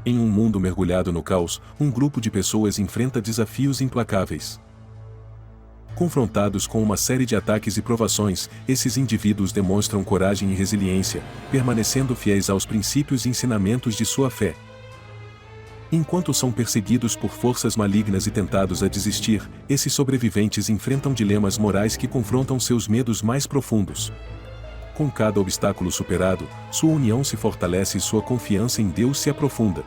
Em um mundo mergulhado no caos, um grupo de pessoas enfrenta desafios implacáveis. Confrontados com uma série de ataques e provações, esses indivíduos demonstram coragem e resiliência, permanecendo fiéis aos princípios e ensinamentos de sua fé. Enquanto são perseguidos por forças malignas e tentados a desistir, esses sobreviventes enfrentam dilemas morais que confrontam seus medos mais profundos. Com cada obstáculo superado, sua união se fortalece e sua confiança em Deus se aprofunda.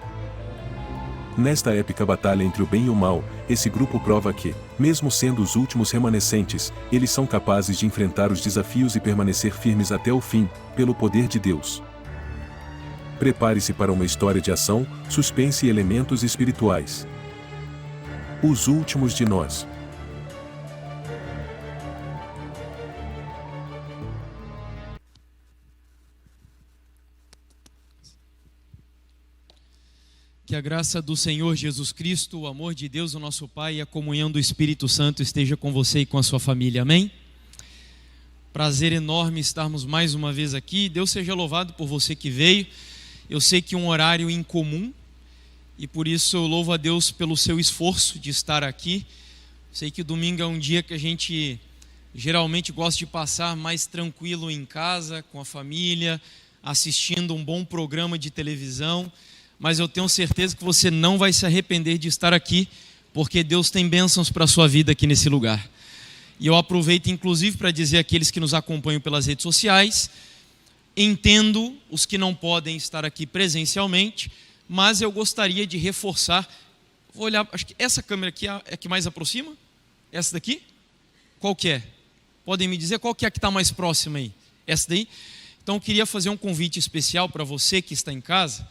Nesta épica batalha entre o bem e o mal, esse grupo prova que, mesmo sendo os últimos remanescentes, eles são capazes de enfrentar os desafios e permanecer firmes até o fim, pelo poder de Deus. Prepare-se para uma história de ação, suspense e elementos espirituais. Os últimos de nós. Que a graça do Senhor Jesus Cristo, o amor de Deus, o nosso Pai, e a comunhão do Espírito Santo esteja com você e com a sua família. Amém? Prazer enorme estarmos mais uma vez aqui. Deus seja louvado por você que veio. Eu sei que um horário incomum, e por isso eu louvo a Deus pelo seu esforço de estar aqui. Sei que domingo é um dia que a gente geralmente gosta de passar mais tranquilo em casa, com a família, assistindo um bom programa de televisão. Mas eu tenho certeza que você não vai se arrepender de estar aqui, porque Deus tem bênçãos para a sua vida aqui nesse lugar. E eu aproveito inclusive para dizer àqueles que nos acompanham pelas redes sociais, entendo os que não podem estar aqui presencialmente, mas eu gostaria de reforçar, vou olhar, acho que essa câmera aqui é a que mais aproxima? Essa daqui? Qual que é? Podem me dizer qual que é a que está mais próxima aí? Essa daí? Então eu queria fazer um convite especial para você que está em casa,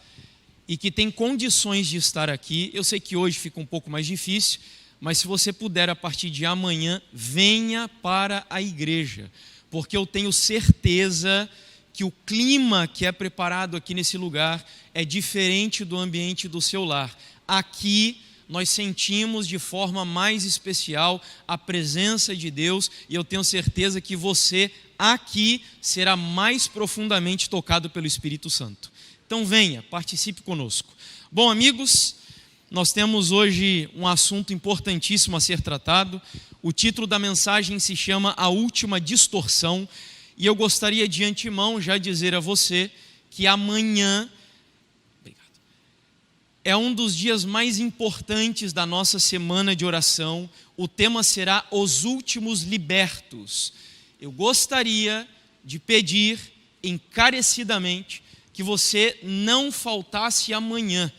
e que tem condições de estar aqui. Eu sei que hoje fica um pouco mais difícil, mas se você puder, a partir de amanhã, venha para a igreja, porque eu tenho certeza que o clima que é preparado aqui nesse lugar é diferente do ambiente do seu lar. Aqui nós sentimos de forma mais especial a presença de Deus, e eu tenho certeza que você aqui será mais profundamente tocado pelo Espírito Santo. Então venha, participe conosco. Bom, amigos, nós temos hoje um assunto importantíssimo a ser tratado. O título da mensagem se chama A Última Distorção, e eu gostaria de antemão já dizer a você que amanhã é um dos dias mais importantes da nossa semana de oração. O tema será Os Últimos Libertos. Eu gostaria de pedir encarecidamente que você não faltasse amanhã.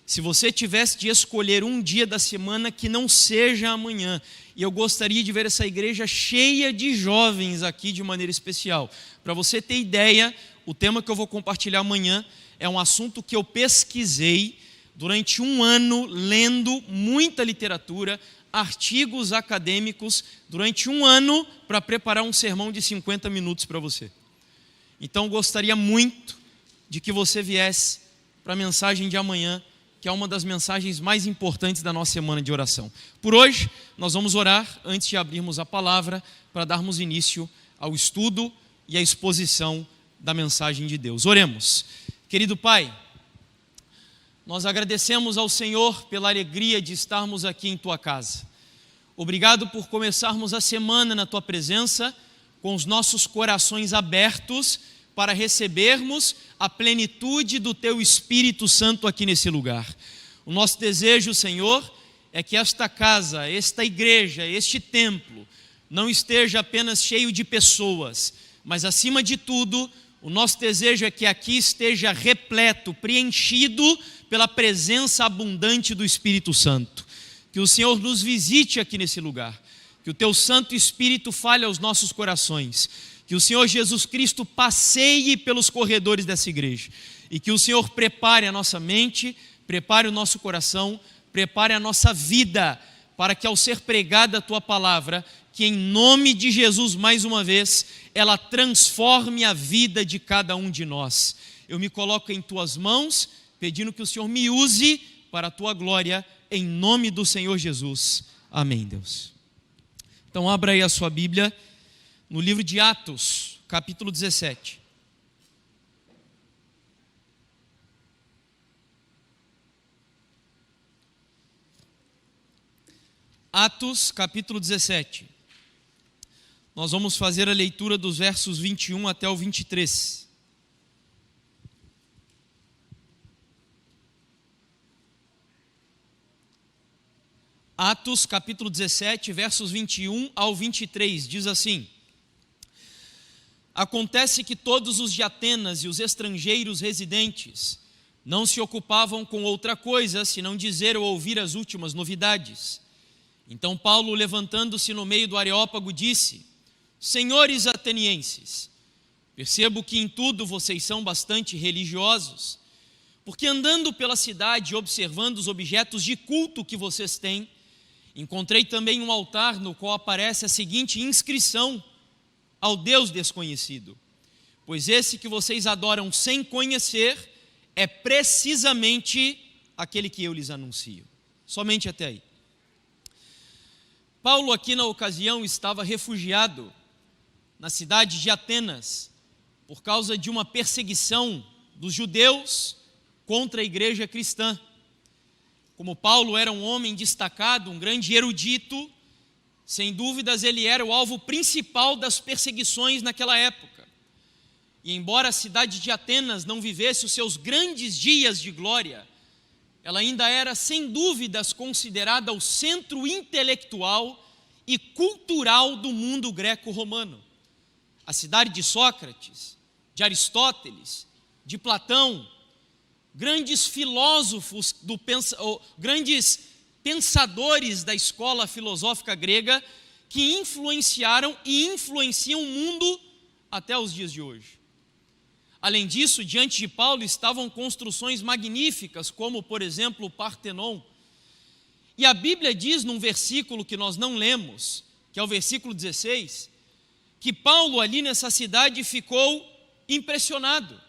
Se você tivesse de escolher um dia da semana que não seja amanhã, e eu gostaria de ver essa igreja cheia de jovens aqui de maneira especial. Para você ter ideia, o tema que eu vou compartilhar amanhã é um assunto que eu pesquisei durante um ano, lendo muita literatura, artigos acadêmicos, durante um ano, para preparar um sermão de 50 minutos para você. Então, gostaria muito de que você viesse para a mensagem de amanhã, que é uma das mensagens mais importantes da nossa semana de oração. Por hoje, nós vamos orar antes de abrirmos a palavra, para darmos início ao estudo e à exposição da mensagem de Deus. Oremos. Querido Pai, nós agradecemos ao Senhor pela alegria de estarmos aqui em Tua casa. Obrigado por começarmos a semana na Tua presença, com os nossos corações abertos, para recebermos a plenitude do Teu Espírito Santo aqui nesse lugar. O nosso desejo, Senhor, é que esta casa, esta igreja, este templo, não esteja apenas cheio de pessoas, mas acima de tudo, o nosso desejo é que aqui esteja repleto, preenchido pela presença abundante do Espírito Santo. Que o Senhor nos visite aqui nesse lugar, que o Teu Santo Espírito fale aos nossos corações, que o Senhor Jesus Cristo passeie pelos corredores dessa igreja e que o Senhor prepare a nossa mente, prepare o nosso coração, prepare a nossa vida para que ao ser pregada a Tua palavra, que em nome de Jesus mais uma vez, ela transforme a vida de cada um de nós. Eu me coloco em Tuas mãos, pedindo que o Senhor me use para a Tua glória, em nome do Senhor Jesus. Amém, Deus. Então abra aí a sua Bíblia, no livro de Atos, capítulo 17. Atos, capítulo 17. Nós vamos fazer a leitura dos versos 21 até o 23. Atos, capítulo 17, versos 21 ao 23, diz assim: Acontece que todos os de Atenas e os estrangeiros residentes não se ocupavam com outra coisa, senão dizer ou ouvir as últimas novidades. Então Paulo, levantando-se no meio do Areópago, disse: Senhores atenienses, percebo que em tudo vocês são bastante religiosos, porque andando pela cidade e observando os objetos de culto que vocês têm, encontrei também um altar no qual aparece a seguinte inscrição: ao Deus desconhecido. Pois esse que vocês adoram sem conhecer é precisamente aquele que eu lhes anuncio. Somente até aí. Paulo aqui na ocasião estava refugiado na cidade de Atenas por causa de uma perseguição dos judeus contra a igreja cristã. Como Paulo era um homem destacado, um grande erudito, sem dúvidas ele era o alvo principal das perseguições naquela época. E embora a cidade de Atenas não vivesse os seus grandes dias de glória, ela ainda era sem dúvidas considerada o centro intelectual e cultural do mundo greco-romano. A cidade de Sócrates, de Aristóteles, de Platão, grandes filósofos, grandes pensadores da escola filosófica grega que influenciaram e influenciam o mundo até os dias de hoje. Além disso, diante de Paulo estavam construções magníficas, como, por exemplo, o Partenon. E a Bíblia diz num versículo que nós não lemos, que é o versículo 16, que Paulo ali nessa cidade ficou impressionado.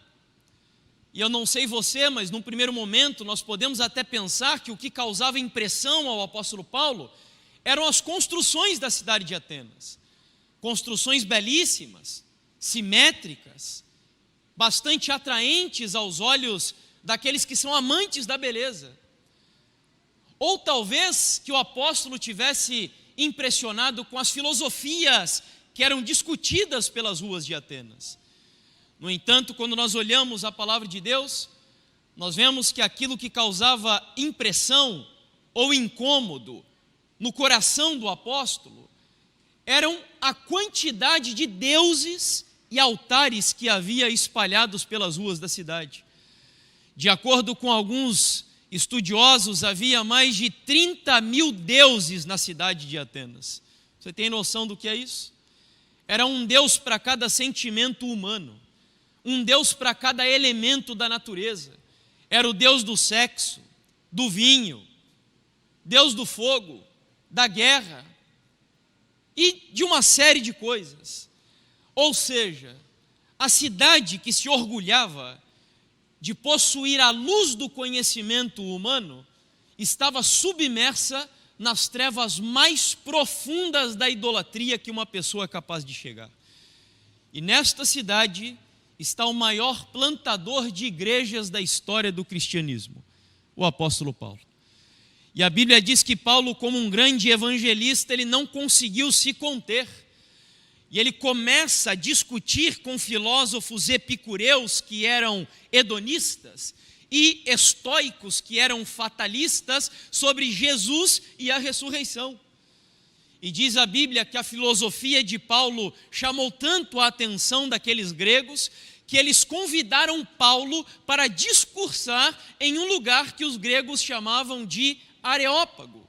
E eu não sei você, mas num primeiro momento nós podemos até pensar que o que causava impressão ao apóstolo Paulo eram as construções da cidade de Atenas. Construções belíssimas, simétricas, bastante atraentes aos olhos daqueles que são amantes da beleza. Ou talvez que o apóstolo tivesse impressionado com as filosofias que eram discutidas pelas ruas de Atenas. No entanto, quando nós olhamos a palavra de Deus, nós vemos que aquilo que causava impressão ou incômodo no coração do apóstolo eram a quantidade de deuses e altares que havia espalhados pelas ruas da cidade. De acordo com alguns estudiosos, havia mais de 30 mil deuses na cidade de Atenas. Você tem noção do que é isso? Era um deus para cada sentimento humano, um deus para cada elemento da natureza. Era o deus do sexo, do vinho, deus do fogo, da guerra e de uma série de coisas. Ou seja, a cidade que se orgulhava de possuir a luz do conhecimento humano estava submersa nas trevas mais profundas da idolatria que uma pessoa é capaz de chegar. E nesta cidade está o maior plantador de igrejas da história do cristianismo, o apóstolo Paulo. E a Bíblia diz que Paulo, como um grande evangelista, ele não conseguiu se conter. E ele começa a discutir com filósofos epicureus que eram hedonistas e estoicos que eram fatalistas sobre Jesus e a ressurreição. E diz a Bíblia que a filosofia de Paulo chamou tanto a atenção daqueles gregos que eles convidaram Paulo para discursar em um lugar que os gregos chamavam de Areópago.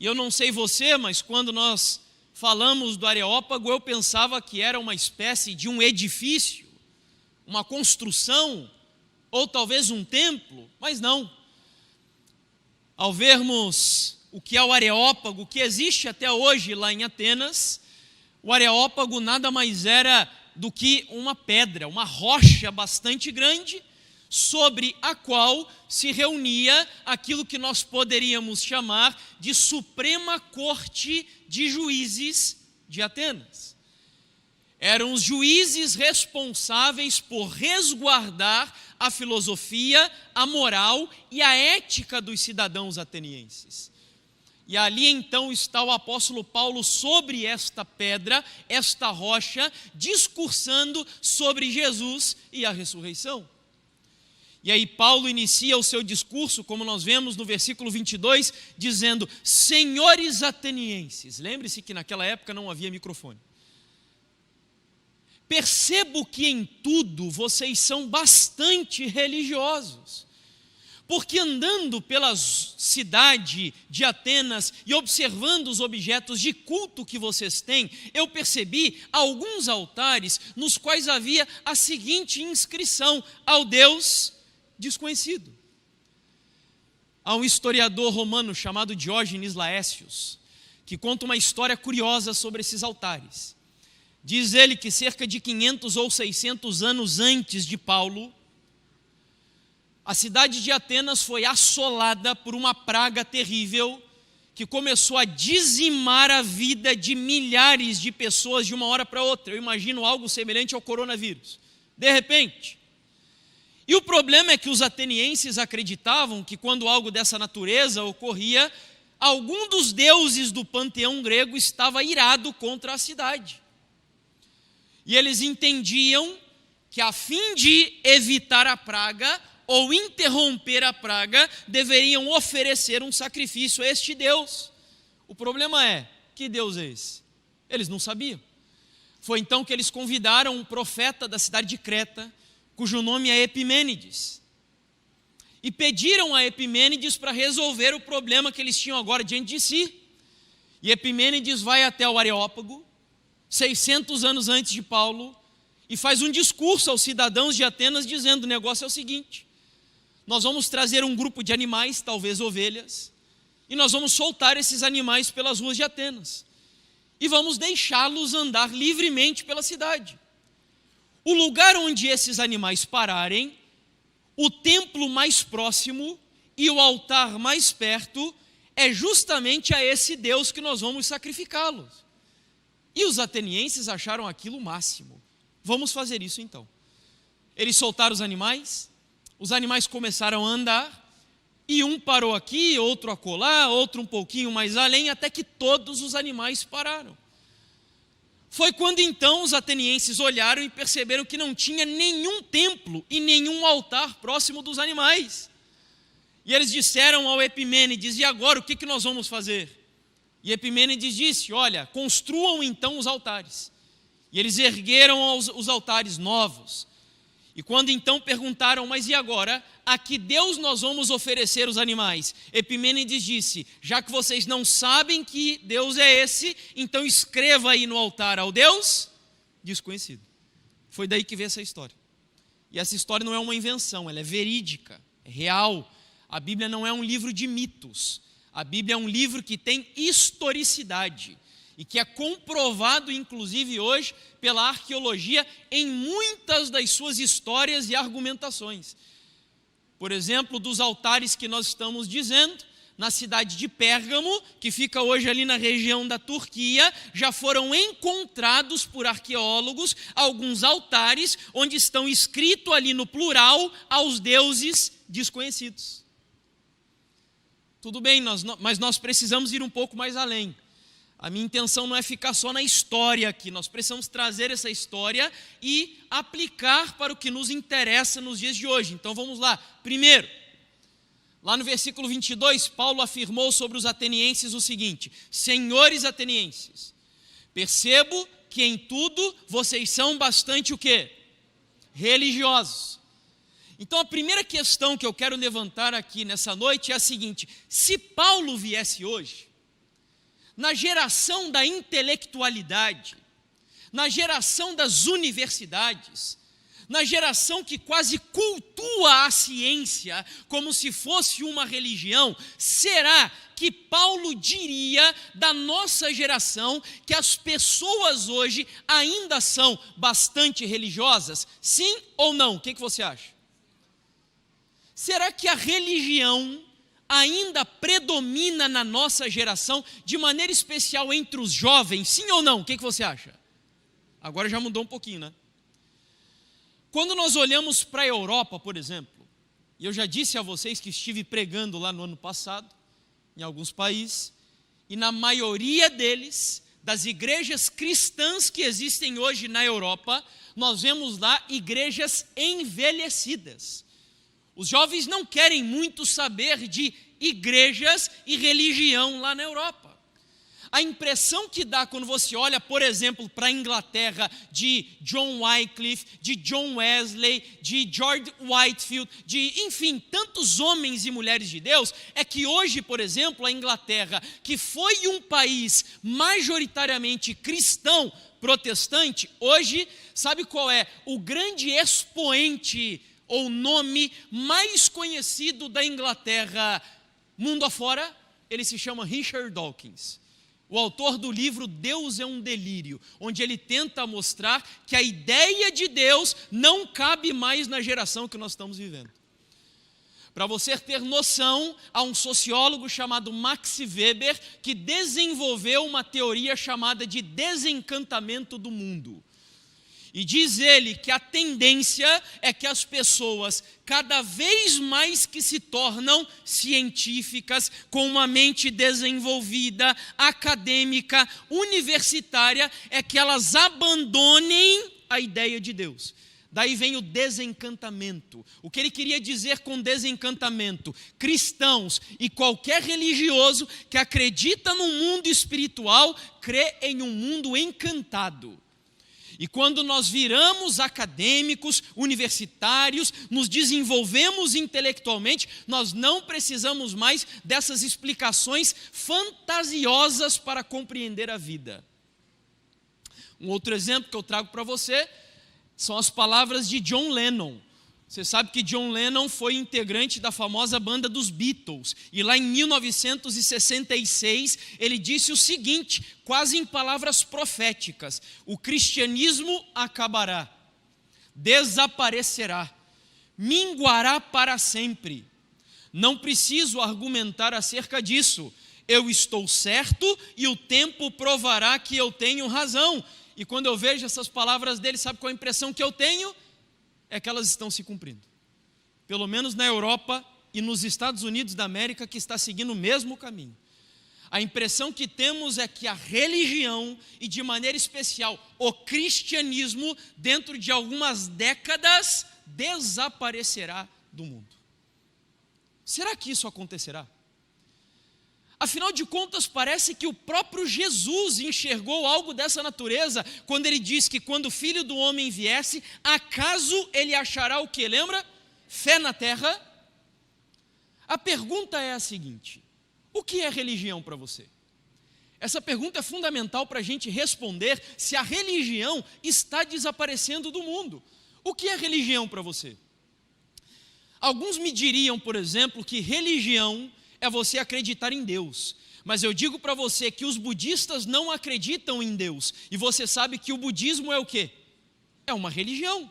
E eu não sei você, mas quando nós falamos do Areópago, eu pensava que era uma espécie de um edifício, uma construção, ou talvez um templo, mas não. Ao vermos o que é o Areópago, que existe até hoje lá em Atenas, o Areópago nada mais era do que uma pedra, uma rocha bastante grande, sobre a qual se reunia aquilo que nós poderíamos chamar de Suprema Corte de Juízes de Atenas. Eram os juízes responsáveis por resguardar a filosofia, a moral e a ética dos cidadãos atenienses. E ali então está o apóstolo Paulo sobre esta pedra, esta rocha, discursando sobre Jesus e a ressurreição. E aí Paulo inicia o seu discurso, como nós vemos no versículo 22, dizendo: senhores atenienses. Lembre-se que naquela época não havia microfone. Percebo que em tudo vocês são bastante religiosos. Porque andando pela cidade de Atenas e observando os objetos de culto que vocês têm, eu percebi alguns altares nos quais havia a seguinte inscrição: ao Deus desconhecido. Há um historiador romano chamado Diógenes Laércios, que conta uma história curiosa sobre esses altares. Diz ele que cerca de 500 ou 600 anos antes de Paulo, a cidade de Atenas foi assolada por uma praga terrível que começou a dizimar a vida de milhares de pessoas de uma hora para outra. Eu imagino algo semelhante ao coronavírus. De repente. E o problema é que os atenienses acreditavam que quando algo dessa natureza ocorria, algum dos deuses do panteão grego estava irado contra a cidade. E eles entendiam que, a fim de evitar a praga ou interromper a praga, deveriam oferecer um sacrifício a este Deus. O problema é: que Deus é esse? Eles não sabiam. Foi então que eles convidaram um profeta da cidade de Creta, cujo nome é Epimênides, e pediram a Epimênides para resolver o problema que eles tinham agora diante de si. E Epimênides vai até o Areópago, 600 anos antes de Paulo, e faz um discurso aos cidadãos de Atenas dizendo: o negócio é o seguinte, nós vamos trazer um grupo de animais, talvez ovelhas, e nós vamos soltar esses animais pelas ruas de Atenas, e vamos deixá-los andar livremente pela cidade. O lugar onde esses animais pararem, o templo mais próximo e o altar mais perto, é justamente a esse Deus que nós vamos sacrificá-los. E os atenienses acharam aquilo o máximo. Vamos fazer isso então. Eles soltaram os animais começaram a andar, e um parou aqui, outro acolá, outro um pouquinho mais além, até que todos os animais pararam. Foi quando então os atenienses olharam e perceberam que não tinha nenhum templo e nenhum altar próximo dos animais. E eles disseram ao Epimênides: e agora o que nós vamos fazer? E Epimênides disse: olha, construam então os altares. E eles ergueram os altares novos. E quando então perguntaram: mas e agora? A que Deus nós vamos oferecer os animais? Epimênides disse: já que vocês não sabem que Deus é esse, então escreva aí no altar: ao Deus desconhecido. Foi daí que veio essa história. E essa história não é uma invenção, ela é verídica, é real. A Bíblia não é um livro de mitos. A Bíblia é um livro que tem historicidade e que é comprovado, inclusive hoje, pela arqueologia em muitas das suas histórias e argumentações. Por exemplo, dos altares que nós estamos dizendo, na cidade de Pérgamo, que fica hoje ali na região da Turquia, já foram encontrados por arqueólogos alguns altares onde estão escrito ali no plural: aos deuses desconhecidos. Tudo bem, mas nós precisamos ir um pouco mais além. A minha intenção não é ficar só na história aqui, nós precisamos trazer essa história e aplicar para o que nos interessa nos dias de hoje. Então vamos lá. Primeiro, lá no versículo 22, Paulo afirmou sobre os atenienses o seguinte: senhores atenienses, percebo que em tudo vocês são bastante o quê? Religiosos. Então a primeira questão que eu quero levantar aqui nessa noite é a seguinte: se Paulo viesse hoje, na geração da intelectualidade, na geração das universidades, na geração que quase cultua a ciência como se fosse uma religião, será que Paulo diria da nossa geração que as pessoas hoje ainda são bastante religiosas? Sim ou não? O que você acha? Será que a religião ainda predomina na nossa geração, de maneira especial entre os jovens, sim ou não? O que você acha? Agora já mudou um pouquinho, né? Quando nós olhamos para a Europa, por exemplo, e eu já disse a vocês que estive pregando lá no ano passado, em alguns países, e na maioria deles, das igrejas cristãs que existem hoje na Europa, nós vemos lá igrejas envelhecidas. Os jovens não querem muito saber de igrejas e religião lá na Europa. A impressão que dá quando você olha, por exemplo, para a Inglaterra, de John Wycliffe, de John Wesley, de George Whitefield, de, enfim, tantos homens e mulheres de Deus, é que hoje, por exemplo, a Inglaterra, que foi um país majoritariamente cristão, protestante, hoje, sabe qual é o grande expoente ou nome mais conhecido da Inglaterra mundo afora? Ele se chama Richard Dawkins. O autor do livro Deus é um Delírio, onde ele tenta mostrar que a ideia de Deus não cabe mais na geração que nós estamos vivendo. Para você ter noção, há um sociólogo chamado Max Weber que desenvolveu uma teoria chamada de desencantamento do mundo. E diz ele que a tendência é que as pessoas, cada vez mais que se tornam científicas, com uma mente desenvolvida, acadêmica, universitária, é que elas abandonem a ideia de Deus. Daí vem o desencantamento. O que ele queria dizer com desencantamento? Cristãos e qualquer religioso que acredita no mundo espiritual, crê em um mundo encantado. E quando nós viramos acadêmicos, universitários, nos desenvolvemos intelectualmente, nós não precisamos mais dessas explicações fantasiosas para compreender a vida. Um outro exemplo que eu trago para você são as palavras de John Lennon. Você sabe que John Lennon foi integrante da famosa banda dos Beatles. E lá em 1966, ele disse o seguinte, quase em palavras proféticas: o cristianismo acabará, desaparecerá, minguará para sempre. Não preciso argumentar acerca disso. Eu estou certo e o tempo provará que eu tenho razão. E quando eu vejo essas palavras dele, sabe qual a impressão que eu tenho? É que elas estão se cumprindo. Pelo menos na Europa e nos Estados Unidos da América, que está seguindo o mesmo caminho. A impressão que temos é que a religião, e de maneira especial o cristianismo, dentro de algumas décadas, desaparecerá do mundo. Será que isso acontecerá? Afinal de contas, parece que o próprio Jesus enxergou algo dessa natureza, quando ele diz que quando o Filho do Homem viesse, acaso ele achará o que? Lembra? Fé na terra? A pergunta é a seguinte: o que é religião para você? Essa pergunta é fundamental para a gente responder se a religião está desaparecendo do mundo. O que é religião para você? Alguns me diriam, por exemplo, que religião é você acreditar em Deus. Mas eu digo para você que os budistas não acreditam em Deus. E você sabe que o budismo é o quê? É uma religião.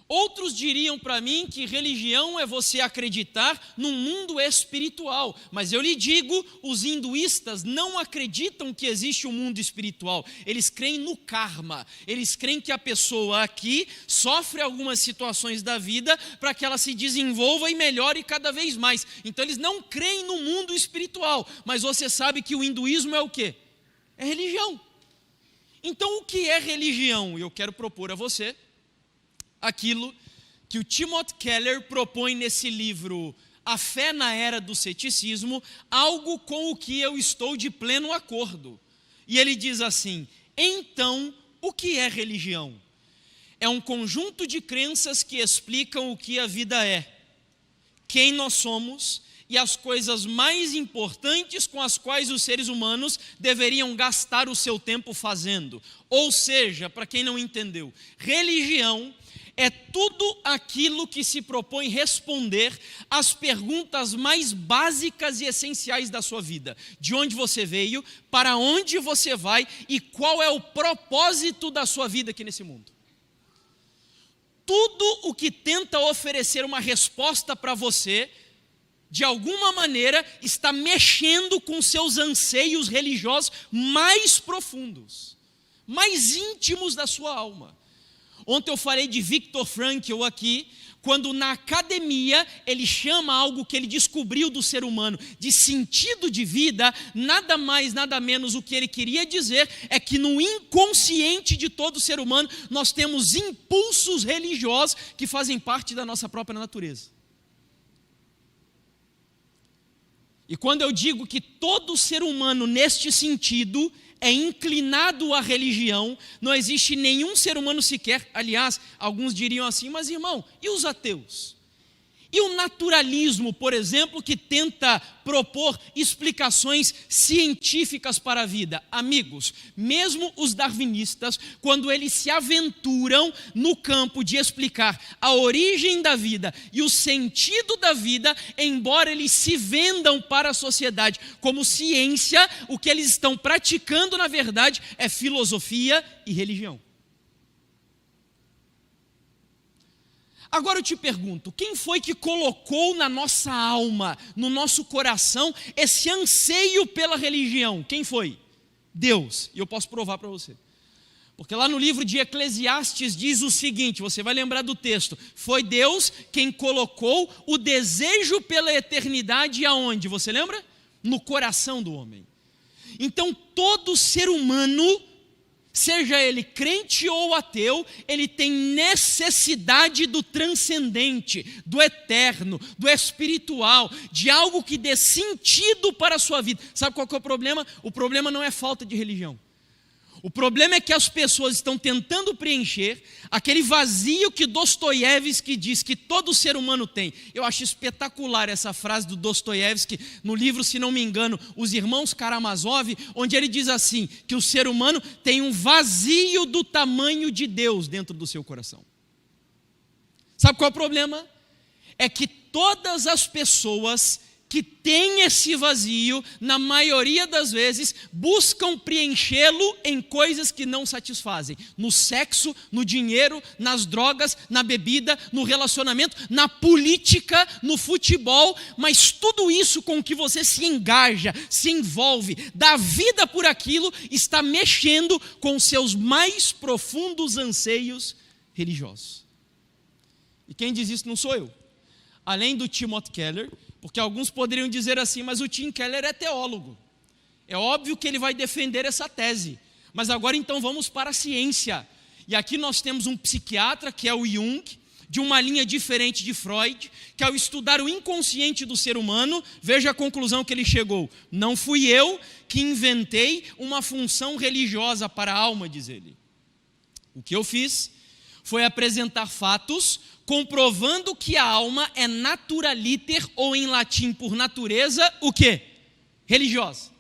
Outros diriam para mim que religião é você acreditar num mundo espiritual. Mas eu lhe digo, os hinduístas não acreditam que existe um mundo espiritual. Eles creem no karma. Eles creem que a pessoa aqui sofre algumas situações da vida para que ela se desenvolva e melhore cada vez mais. Então eles não creem no mundo espiritual. Mas você sabe que o hinduísmo é o quê? É religião. Então o que é religião? Eu quero propor a você aquilo que o Timothy Keller propõe nesse livro A Fé na Era do Ceticismo, algo com o que eu estou de pleno acordo. E ele diz assim: então, o que é religião? É um conjunto de crenças que explicam o que a vida é, quem nós somos e as coisas mais importantes com as quais os seres humanos deveriam gastar o seu tempo fazendo. Ou seja, para quem não entendeu, religião é tudo aquilo que se propõe responder às perguntas mais básicas e essenciais da sua vida. De onde você veio, para onde você vai e qual é o propósito da sua vida aqui nesse mundo. Tudo o que tenta oferecer uma resposta para você, de alguma maneira, está mexendo com seus anseios religiosos mais profundos, mais íntimos da sua alma. Ontem eu falei de Viktor Frankl aqui, quando na academia ele chama algo que ele descobriu do ser humano de sentido de vida, nada mais, nada menos o que ele queria dizer é que no inconsciente de todo ser humano nós temos impulsos religiosos que fazem parte da nossa própria natureza. E quando eu digo que todo ser humano neste sentido é inclinado à religião, não existe nenhum ser humano sequer, aliás, alguns diriam assim, mas irmão, e os ateus? E o naturalismo, por exemplo, que tenta propor explicações científicas para a vida? Amigos, mesmo os darwinistas, quando eles se aventuram no campo de explicar a origem da vida e o sentido da vida, embora eles se vendam para a sociedade como ciência, o que eles estão praticando, na verdade, é filosofia e religião. Agora eu te pergunto, quem foi que colocou na nossa alma, no nosso coração, esse anseio pela religião? Quem foi? Deus. E eu posso provar para você. Porque lá no livro de Eclesiastes diz o seguinte, você vai lembrar do texto, foi Deus quem colocou o desejo pela eternidade aonde? Você lembra? No coração do homem. Então todo ser humano, seja ele crente ou ateu, ele tem necessidade do transcendente, do eterno, do espiritual, de algo que dê sentido para a sua vida. Sabe qual que é o problema? O problema não é falta de religião. O problema é que as pessoas estão tentando preencher aquele vazio que Dostoiévski diz que todo ser humano tem. Eu acho espetacular essa frase do Dostoiévski no livro, se não me engano, Os Irmãos Karamazov, onde ele diz assim, que o ser humano tem um vazio do tamanho de Deus dentro do seu coração. Sabe qual é o problema? É que todas as pessoas que têm esse vazio, na maioria das vezes, buscam preenchê-lo em coisas que não satisfazem. No sexo, no dinheiro, nas drogas, na bebida, no relacionamento, na política, no futebol, mas tudo isso com que você se engaja, se envolve, dá vida por aquilo, está mexendo com os seus mais profundos anseios religiosos. E quem diz isso não sou eu. Além do Timothy Keller, porque alguns poderiam dizer assim, mas o Tim Keller é teólogo. É óbvio que ele vai defender essa tese. Mas agora então vamos para a ciência. E aqui nós temos um psiquiatra, que é o Jung, de uma linha diferente de Freud, que ao estudar o inconsciente do ser humano, veja a conclusão que ele chegou. Não fui eu que inventei uma função religiosa para a alma, diz ele. O que eu fiz foi apresentar fatos comprovando que a alma é naturaliter, ou em latim por natureza, o quê? Religiosa.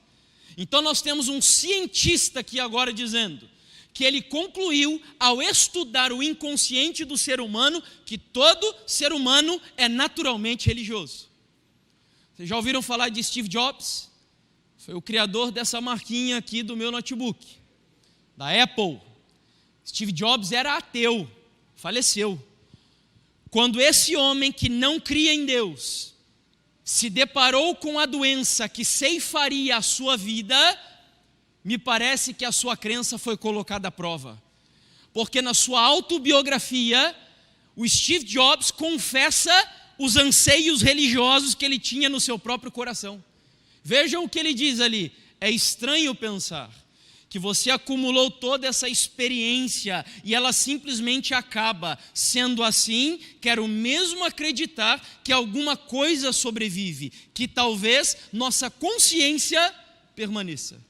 Então nós temos um cientista aqui agora dizendo que ele concluiu, ao estudar o inconsciente do ser humano, que todo ser humano é naturalmente religioso. Vocês já ouviram falar de Steve Jobs? Foi o criador dessa marquinha aqui do meu notebook, da Apple. Steve Jobs era ateu, faleceu. Quando esse homem que não cria em Deus se deparou com a doença que ceifaria a sua vida, me parece que a sua crença foi colocada à prova. Porque na sua autobiografia, o Steve Jobs confessa os anseios religiosos que ele tinha no seu próprio coração. Vejam o que ele diz ali. É estranho pensar que você acumulou toda essa experiência e ela simplesmente acaba. Sendo assim, quero mesmo acreditar que alguma coisa sobrevive, que talvez nossa consciência permaneça.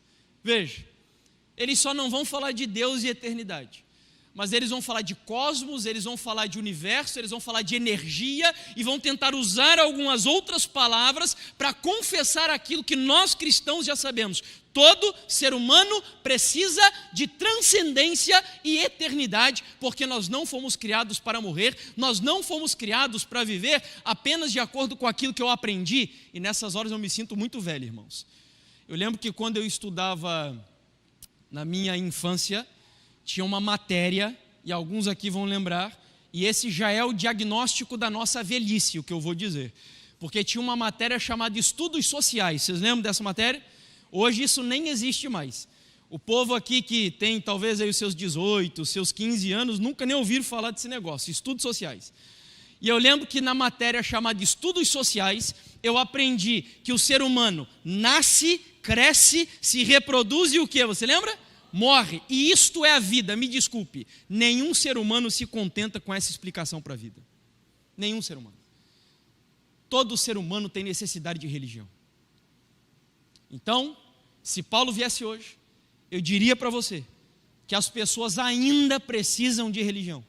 Veja, eles só não vão falar de Deus e eternidade, mas eles vão falar de cosmos, eles vão falar de universo, eles vão falar de energia e vão tentar usar algumas outras palavras para confessar aquilo que nós cristãos já sabemos. Todo ser humano precisa de transcendência e eternidade, porque nós não fomos criados para morrer, nós não fomos criados para viver apenas de acordo com aquilo que eu aprendi. E nessas horas eu me sinto muito velho, irmãos. Eu lembro que quando eu estudava na minha infância, tinha uma matéria, e alguns aqui vão lembrar, e esse já é o diagnóstico da nossa velhice, o que eu vou dizer. Porque tinha uma matéria chamada Estudos Sociais. Vocês lembram dessa matéria? Hoje isso nem existe mais. O povo aqui que tem talvez aí os seus 18, seus 15 anos, nunca nem ouviram falar desse negócio, estudos sociais. E eu lembro que na matéria chamada Estudos Sociais, eu aprendi que o ser humano nasce, cresce, se reproduz e o quê? Você lembra? Morre. E isto é a vida, me desculpe. Nenhum ser humano se contenta com essa explicação para a vida. Nenhum ser humano. Todo ser humano tem necessidade de religião. Então, se Paulo viesse hoje, eu diria para você que as pessoas ainda precisam de religião.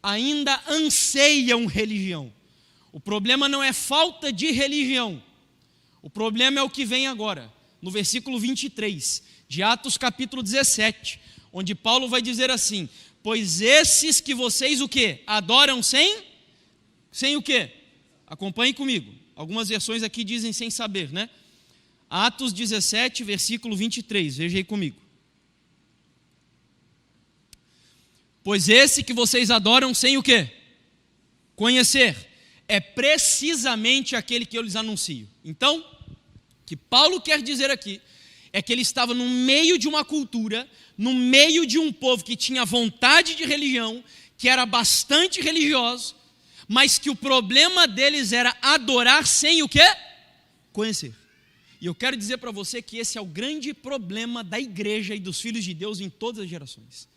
Ainda anseiam religião. O problema não é falta de religião. O problema é o que vem agora, no versículo 23, de Atos capítulo 17, onde Paulo vai dizer assim: pois esses que vocês o quê? Adoram sem o quê? Acompanhem comigo. Algumas versões aqui dizem sem saber, né? Atos 17, versículo 23, veja aí comigo. Pois esse que vocês adoram sem o quê? Conhecer. É precisamente aquele que eu lhes anuncio. Então, o que Paulo quer dizer aqui é que ele estava no meio de uma cultura, no meio de um povo que tinha vontade de religião, que era bastante religioso, mas que o problema deles era adorar sem o quê? Conhecer. E eu quero dizer para você que esse é o grande problema da igreja e dos filhos de Deus em todas as gerações.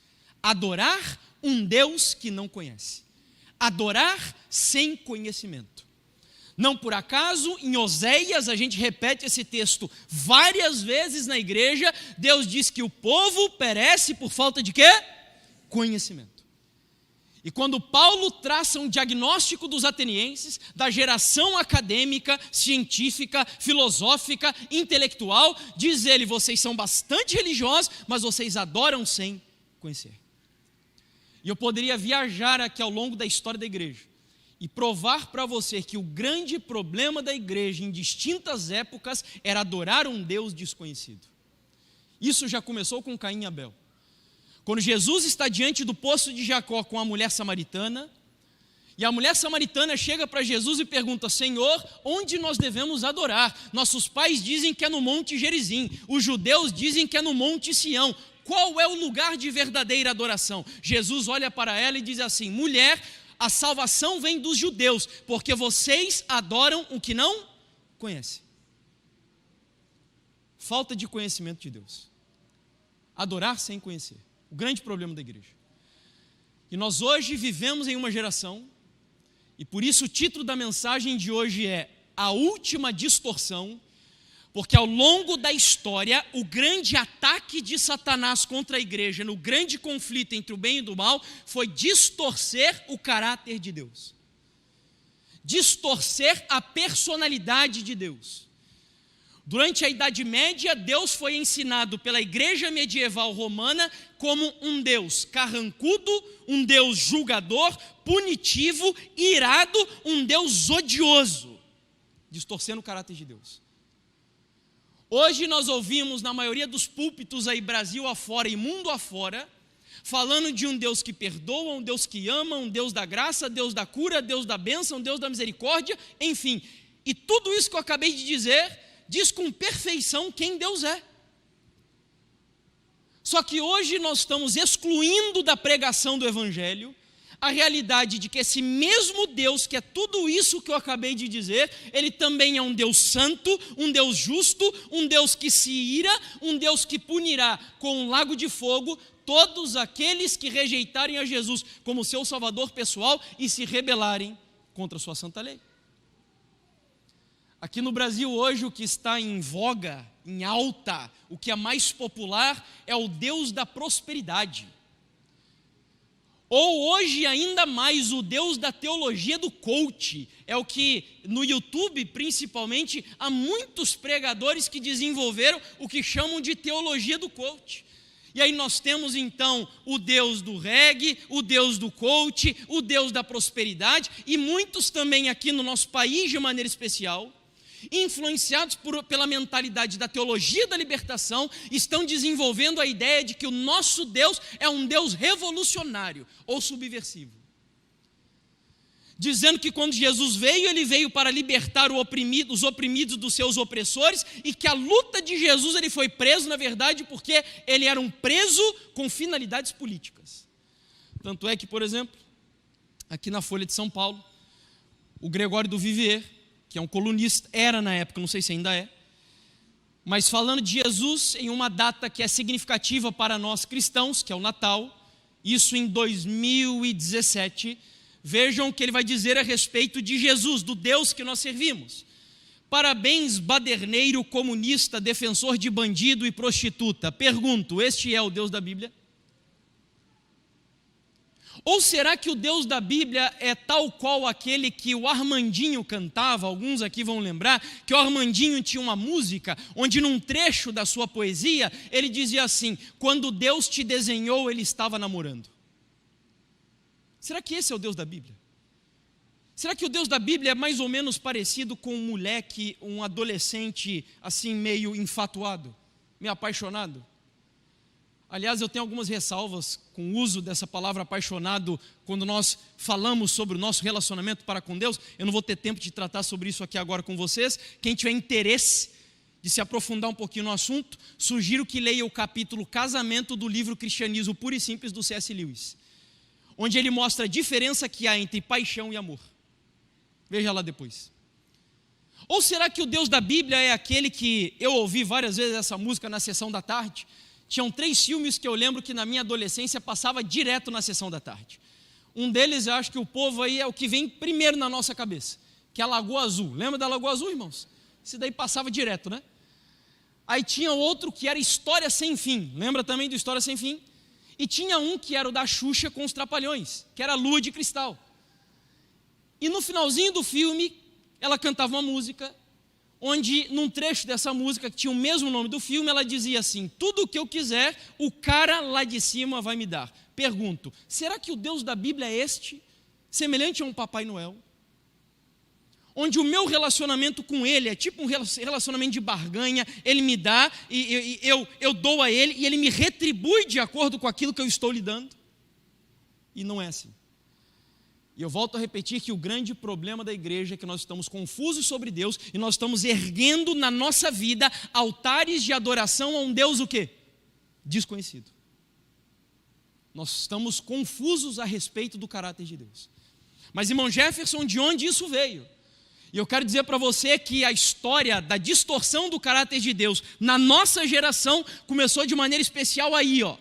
Adorar um Deus que não conhece. Adorar sem conhecimento. Não por acaso, em Oséias, a gente repete esse texto várias vezes na igreja. Deus diz que o povo perece por falta de quê? Conhecimento. E quando Paulo traça um diagnóstico dos atenienses, da geração acadêmica, científica, filosófica, intelectual, diz ele: vocês são bastante religiosos, mas vocês adoram sem conhecer. E eu poderia viajar aqui ao longo da história da igreja e provar para você que o grande problema da igreja em distintas épocas era adorar um Deus desconhecido. Isso já começou com Caim e Abel. Quando Jesus está diante do poço de Jacó com a mulher samaritana, e a mulher samaritana chega para Jesus e pergunta: Senhor, onde nós devemos adorar? Nossos pais dizem que é no Monte Gerizim, os judeus dizem que é no Monte Sião. Qual é o lugar de verdadeira adoração? Jesus olha para ela e diz assim: mulher, a salvação vem dos judeus, porque vocês adoram o que não conhecem. Falta de conhecimento de Deus. Adorar sem conhecer. O grande problema da igreja. E nós hoje vivemos em uma geração, e por isso o título da mensagem de hoje é A Última Distorção, porque ao longo da história, o grande ataque de Satanás contra a igreja, no grande conflito entre o bem e o mal, foi distorcer o caráter de Deus. Distorcer a personalidade de Deus. Durante a Idade Média, Deus foi ensinado pela igreja medieval romana como um Deus carrancudo, um Deus julgador, punitivo, irado, um Deus odioso, distorcendo o caráter de Deus. Hoje nós ouvimos na maioria dos púlpitos aí, Brasil afora e mundo afora, falando de um Deus que perdoa, um Deus que ama, um Deus da graça, Deus da cura, Deus da bênção, Deus da misericórdia, enfim. E tudo isso que eu acabei de dizer diz com perfeição quem Deus é. Só que hoje nós estamos excluindo da pregação do Evangelho a realidade de que esse mesmo Deus, que é tudo isso que eu acabei de dizer, ele também é um Deus santo, um Deus justo, um Deus que se ira, um Deus que punirá com um lago de fogo todos aqueles que rejeitarem a Jesus como seu Salvador pessoal e se rebelarem contra a sua santa lei. Aqui no Brasil hoje o que está em voga, em alta, o que é mais popular é o Deus da prosperidade. Ou hoje ainda mais o Deus da teologia do coach. É o que no YouTube principalmente há muitos pregadores que desenvolveram o que chamam de teologia do coach. E aí nós temos então o Deus do reggae, o Deus do coach, o Deus da prosperidade, e muitos também aqui no nosso país de maneira especial, influenciados pela mentalidade da teologia da libertação, estão desenvolvendo a ideia de que o nosso Deus é um Deus revolucionário ou subversivo. Dizendo que quando Jesus veio, ele veio para libertar os oprimidos dos seus opressores, e que a luta de Jesus, ele foi preso, na verdade, porque ele era um preso com finalidades políticas. Tanto é que, por exemplo, aqui na Folha de São Paulo, o Gregório do Vivier, que é um colunista, era na época, não sei se ainda é, mas falando de Jesus em uma data que é significativa para nós cristãos, que é o Natal, isso em 2017, vejam o que ele vai dizer a respeito de Jesus, do Deus que nós servimos. Parabéns, baderneiro, comunista, defensor de bandido e prostituta. Pergunto, este é o Deus da Bíblia? Ou será que o Deus da Bíblia é tal qual aquele que o Armandinho cantava? Alguns aqui vão lembrar que o Armandinho tinha uma música onde num trecho da sua poesia ele dizia assim: quando Deus te desenhou, ele estava namorando. Será que esse é o Deus da Bíblia? Será que o Deus da Bíblia é mais ou menos parecido com um moleque, um adolescente assim meio enfatuado, meio apaixonado? Aliás, eu tenho algumas ressalvas com o uso dessa palavra apaixonado quando nós falamos sobre o nosso relacionamento para com Deus. Eu não vou ter tempo de tratar sobre isso aqui agora com vocês. Quem tiver interesse de se aprofundar um pouquinho no assunto, sugiro que leia o capítulo Casamento do livro Cristianismo Puro e Simples do C.S. Lewis, onde ele mostra a diferença que há entre paixão e amor. Veja lá depois. Ou será que o Deus da Bíblia é aquele que eu ouvi várias vezes essa música na sessão da tarde? Tinham 3 filmes que eu lembro que na minha adolescência passava direto na sessão da tarde. Um deles, eu acho que o povo aí é o que vem primeiro na nossa cabeça, que é a Lagoa Azul. Lembra da Lagoa Azul, irmãos? Esse daí passava direto, né? Aí tinha outro que era História Sem Fim. Lembra também do História Sem Fim? E tinha um que era o da Xuxa com os Trapalhões, que era Lua de Cristal. E no finalzinho do filme, ela cantava uma música, onde num trecho dessa música, que tinha o mesmo nome do filme, ela dizia assim: tudo o que eu quiser, o cara lá de cima vai me dar. Pergunto, será que o Deus da Bíblia é este, semelhante a um Papai Noel? Onde o meu relacionamento com ele é tipo um relacionamento de barganha, ele me dá, e eu dou a ele, e ele me retribui de acordo com aquilo que eu estou lhe dando? E não é assim. E eu volto a repetir que o grande problema da igreja é que nós estamos confusos sobre Deus e nós estamos erguendo na nossa vida altares de adoração a um Deus o quê? Desconhecido. Nós estamos confusos a respeito do caráter de Deus. Mas, irmão Jefferson, de onde isso veio? E eu quero dizer para você que a história da distorção do caráter de Deus na nossa geração começou de maneira especial aí, ó.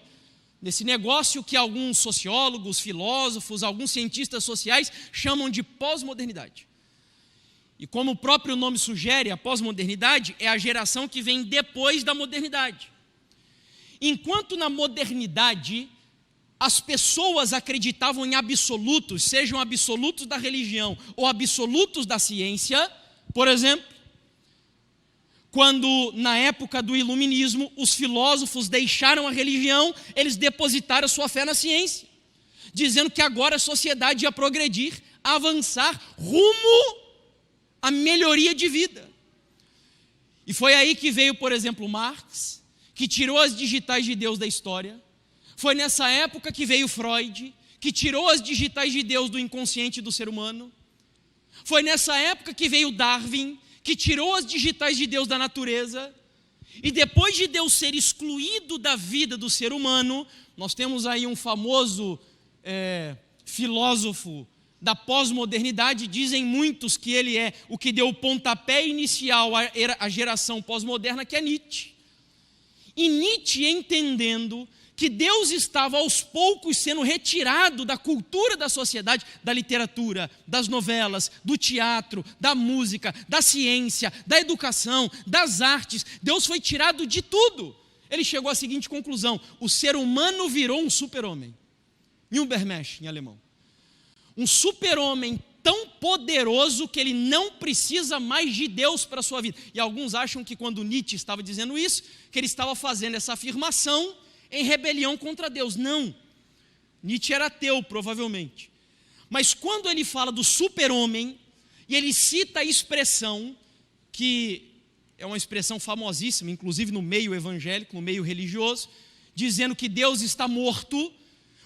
Nesse negócio que alguns sociólogos, filósofos, alguns cientistas sociais chamam de pós-modernidade. E como o próprio nome sugere, a pós-modernidade é a geração que vem depois da modernidade. Enquanto na modernidade as pessoas acreditavam em absolutos, sejam absolutos da religião ou absolutos da ciência, por exemplo, quando na época do iluminismo os filósofos deixaram a religião, eles depositaram sua fé na ciência, dizendo que agora a sociedade ia progredir, avançar rumo à melhoria de vida. E foi aí que veio, por exemplo, Marx, que tirou as digitais de Deus da história. Foi nessa época que veio Freud, que tirou as digitais de Deus do inconsciente do ser humano. Foi nessa época que veio Darwin, que tirou as digitais de Deus da natureza. E depois de Deus ser excluído da vida do ser humano, nós temos aí um famoso filósofo da pós-modernidade, dizem muitos que ele é o que deu o pontapé inicial à geração pós-moderna, que é Nietzsche. E Nietzsche, entendendo que Deus estava aos poucos sendo retirado da cultura da sociedade, da literatura, das novelas, do teatro, da música, da ciência, da educação, das artes, Deus foi tirado de tudo. Ele chegou à seguinte conclusão: o ser humano virou um super-homem, Übermensch em alemão, um super-homem tão poderoso que ele não precisa mais de Deus para a sua vida. E alguns acham que quando Nietzsche estava dizendo isso, que ele estava fazendo essa afirmação em rebelião contra Deus. Não, Nietzsche era ateu, provavelmente. Mas quando ele fala do super-homem, e ele cita a expressão, que é uma expressão famosíssima, inclusive no meio evangélico, no meio religioso, dizendo que Deus está morto,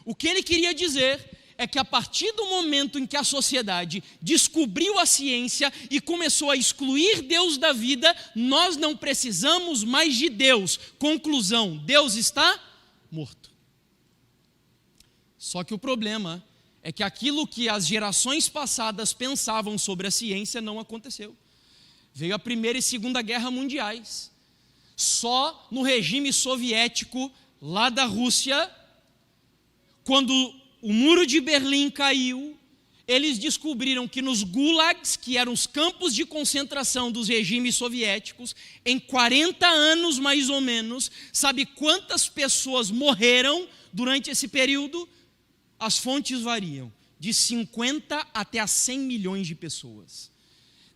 o que ele queria dizer é que a partir do momento em que a sociedade descobriu a ciência e começou a excluir Deus da vida, nós não precisamos mais de Deus. Conclusão: Deus está morto. Só que o problema é que aquilo que as gerações passadas pensavam sobre a ciência não aconteceu. Veio a Primeira e Segunda Guerra Mundiais. Só no regime soviético, lá da Rússia, quando o muro de Berlim caiu, eles descobriram que nos gulags, que eram os campos de concentração dos regimes soviéticos, em 40 anos mais ou menos, sabe quantas pessoas morreram durante esse período? As fontes variam, de 50 até a 100 milhões de pessoas.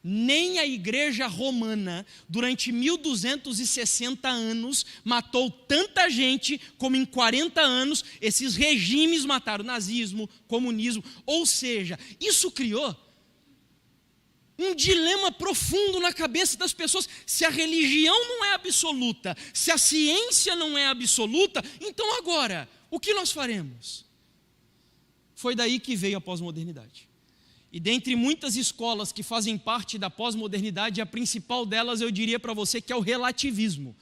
Nem a Igreja Romana, durante 1260 anos, matou tanta gente como em 40 anos esses regimes mataram, nazismo, comunismo. Ou seja, isso criou um dilema profundo na cabeça das pessoas. Se a religião não é absoluta, se a ciência não é absoluta, então agora, o que nós faremos? Foi daí que veio a pós-modernidade. E dentre muitas escolas que fazem parte da pós-modernidade, a principal delas eu diria para você que é o relativismo.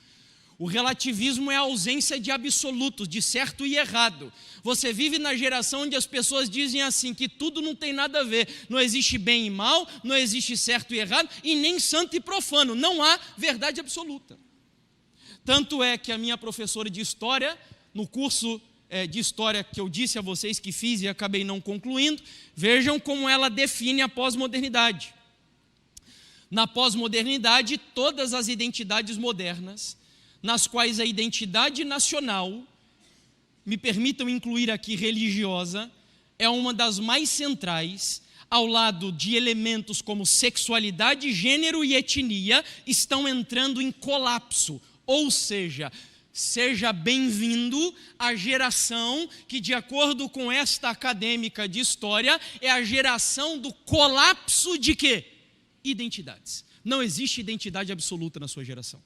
O relativismo é a ausência de absolutos, de certo e errado. Você vive na geração onde as pessoas dizem assim, que tudo não tem nada a ver. Não existe bem e mal, não existe certo e errado, e nem santo e profano. Não há verdade absoluta. Tanto é que a minha professora de História, no curso de História que eu disse a vocês que fiz e acabei não concluindo, vejam como ela define a pós-modernidade. Na pós-modernidade, todas as identidades modernas, nas quais a identidade nacional, me permitam incluir aqui religiosa, é uma das mais centrais, ao lado de elementos como sexualidade, gênero e etnia, estão entrando em colapso. Ou seja bem-vindo à geração que, de acordo com esta acadêmica de história, é a geração do colapso de quê? Identidades. Não existe identidade absoluta na sua geração.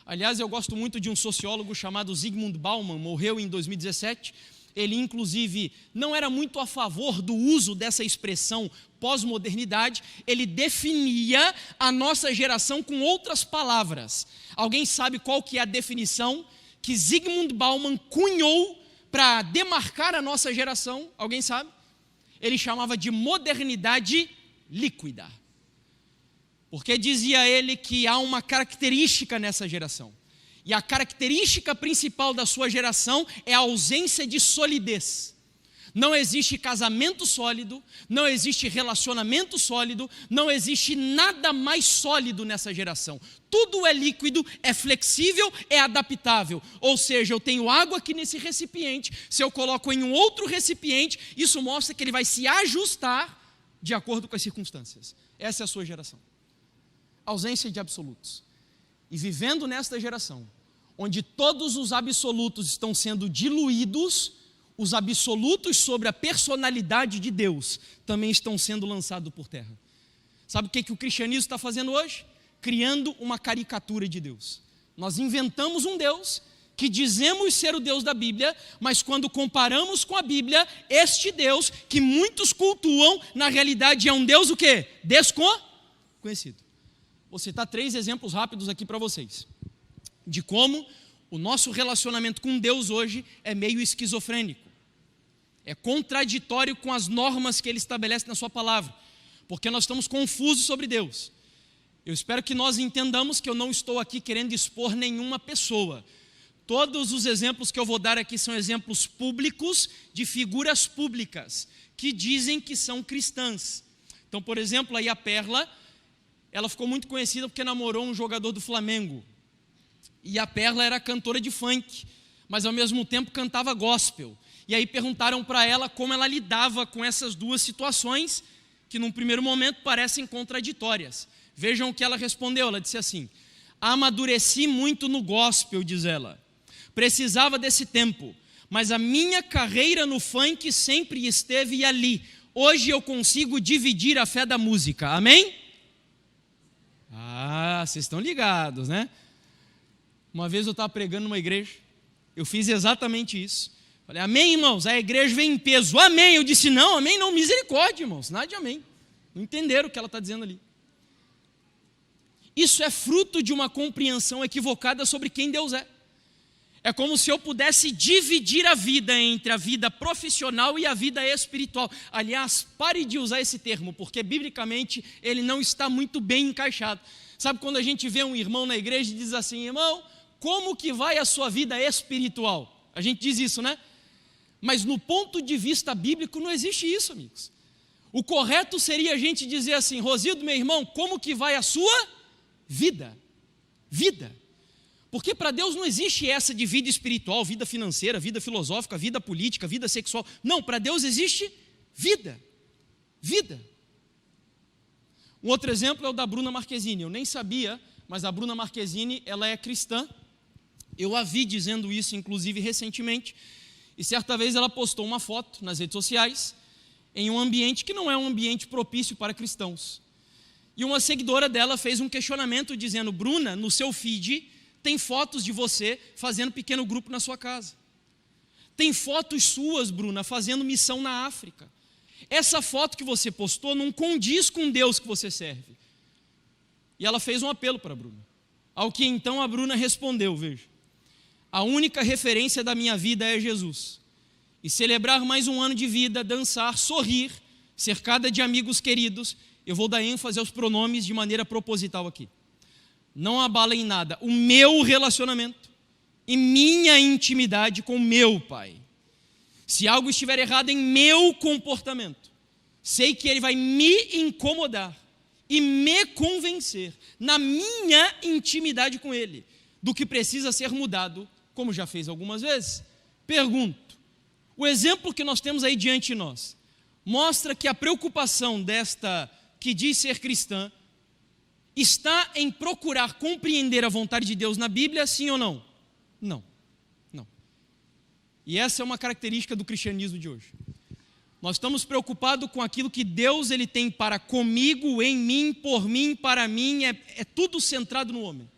Aliás, eu gosto muito de um sociólogo chamado Zygmunt Bauman, morreu em 2017. Ele, inclusive, não era muito a favor do uso dessa expressão pós-modernidade. Ele definia a nossa geração com outras palavras. Alguém sabe qual que é a definição que Zygmunt Bauman cunhou para demarcar a nossa geração? Alguém sabe? Ele chamava de modernidade líquida. Porque dizia ele que há uma característica nessa geração. E a característica principal da sua geração é a ausência de solidez. Não existe casamento sólido, não existe relacionamento sólido, não existe nada mais sólido nessa geração. Tudo é líquido, é flexível, é adaptável. Ou seja, eu tenho água aqui nesse recipiente, se eu coloco em um outro recipiente, isso mostra que ele vai se ajustar de acordo com as circunstâncias. Essa é a sua geração. Ausência de absolutos. E vivendo nesta geração, onde todos os absolutos estão sendo diluídos, os absolutos sobre a personalidade de Deus também estão sendo lançados por terra. Sabe o que o cristianismo está fazendo hoje? Criando uma caricatura de Deus. Nós inventamos um Deus que dizemos ser o Deus da Bíblia, mas quando comparamos com a Bíblia, este Deus que muitos cultuam, na realidade é um Deus o quê? Desconhecido. Vou citar 3 exemplos rápidos aqui para vocês, de como o nosso relacionamento com Deus hoje é meio esquizofrênico. É contraditório com as normas que Ele estabelece na sua palavra, porque nós estamos confusos sobre Deus. Eu espero que nós entendamos que eu não estou aqui querendo expor nenhuma pessoa. Todos os exemplos que eu vou dar aqui são exemplos públicos de figuras públicas que dizem que são cristãs. Então, por exemplo, aí a Perla, ela ficou muito conhecida porque namorou um jogador do Flamengo. E a Perla era cantora de funk, mas ao mesmo tempo cantava gospel. E aí perguntaram para ela como ela lidava com essas duas situações, que num primeiro momento parecem contraditórias. Vejam o que ela respondeu, ela disse assim: amadureci muito no gospel, diz ela. Precisava desse tempo, mas a minha carreira no funk sempre esteve ali. Hoje eu consigo dividir a fé da música, amém? Ah, vocês estão ligados, né? Uma vez eu estava pregando numa igreja, eu fiz exatamente isso. Falei, amém, irmãos, a igreja vem em peso, amém. Eu disse, não, amém não, misericórdia, irmãos, nada de amém. Não entenderam o que ela está dizendo ali. Isso é fruto de uma compreensão equivocada sobre quem Deus é. É como se eu pudesse dividir a vida entre a vida profissional e a vida espiritual. Aliás, pare de usar esse termo, porque biblicamente ele não está muito bem encaixado. Sabe quando a gente vê um irmão na igreja e diz assim: irmão, como que vai a sua vida espiritual? A gente diz isso, né? Mas no ponto de vista bíblico não existe isso, amigos. O correto seria a gente dizer assim: Rosildo, meu irmão, como que vai a sua vida? Vida. Porque para Deus não existe essa de vida espiritual, vida financeira, vida filosófica, vida política, vida sexual. Não, para Deus existe vida. Vida. Um outro exemplo é o da Bruna Marquezine. Eu nem sabia, mas a Bruna Marquezine, ela é cristã. Eu a vi dizendo isso, inclusive, recentemente. E certa vez ela postou uma foto nas redes sociais em um ambiente que não é um ambiente propício para cristãos. E uma seguidora dela fez um questionamento dizendo: Bruna, no seu feed tem fotos de você fazendo pequeno grupo na sua casa. Tem fotos suas, Bruna, fazendo missão na África. Essa foto que você postou não condiz com o Deus que você serve. E ela fez um apelo para a Bruna. Ao que então a Bruna respondeu, veja: a única referência da minha vida é Jesus. E celebrar mais um ano de vida, dançar, sorrir, cercada de amigos queridos, eu vou dar ênfase aos pronomes de maneira proposital aqui. Não abala em nada o meu relacionamento e minha intimidade com meu Pai. Se algo estiver errado em meu comportamento, sei que Ele vai me incomodar e me convencer na minha intimidade com Ele do que precisa ser mudado, como já fez algumas vezes. Pergunto: o exemplo que nós temos aí diante de nós mostra que a preocupação desta que diz ser cristã está em procurar compreender a vontade de Deus na Bíblia, sim ou não? Não, não. E essa é uma característica do cristianismo de hoje. Nós estamos preocupados com aquilo que Deus ele tem para comigo, em mim, por mim, para mim, é tudo centrado no homem.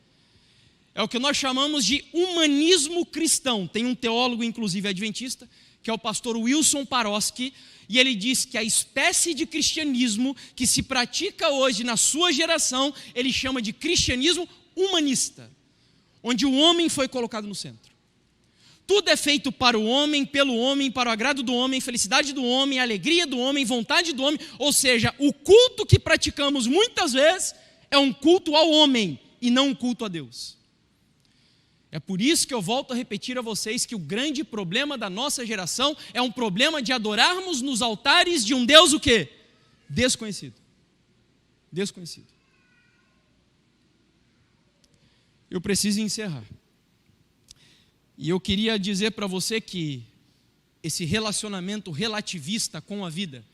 É o que nós chamamos de humanismo cristão. Tem um teólogo, inclusive adventista, que é o pastor Wilson Paroski, e ele diz que a espécie de cristianismo que se pratica hoje na sua geração, ele chama de cristianismo humanista, onde o homem foi colocado no centro. Tudo é feito para o homem, pelo homem, para o agrado do homem, felicidade do homem, alegria do homem, vontade do homem, ou seja, o culto que praticamos muitas vezes é um culto ao homem e não um culto a Deus. É por isso que eu volto a repetir a vocês que o grande problema da nossa geração é um problema de adorarmos nos altares de um Deus o quê? Desconhecido. Desconhecido. Eu preciso encerrar. E eu queria dizer para você que esse relacionamento relativista com a vida,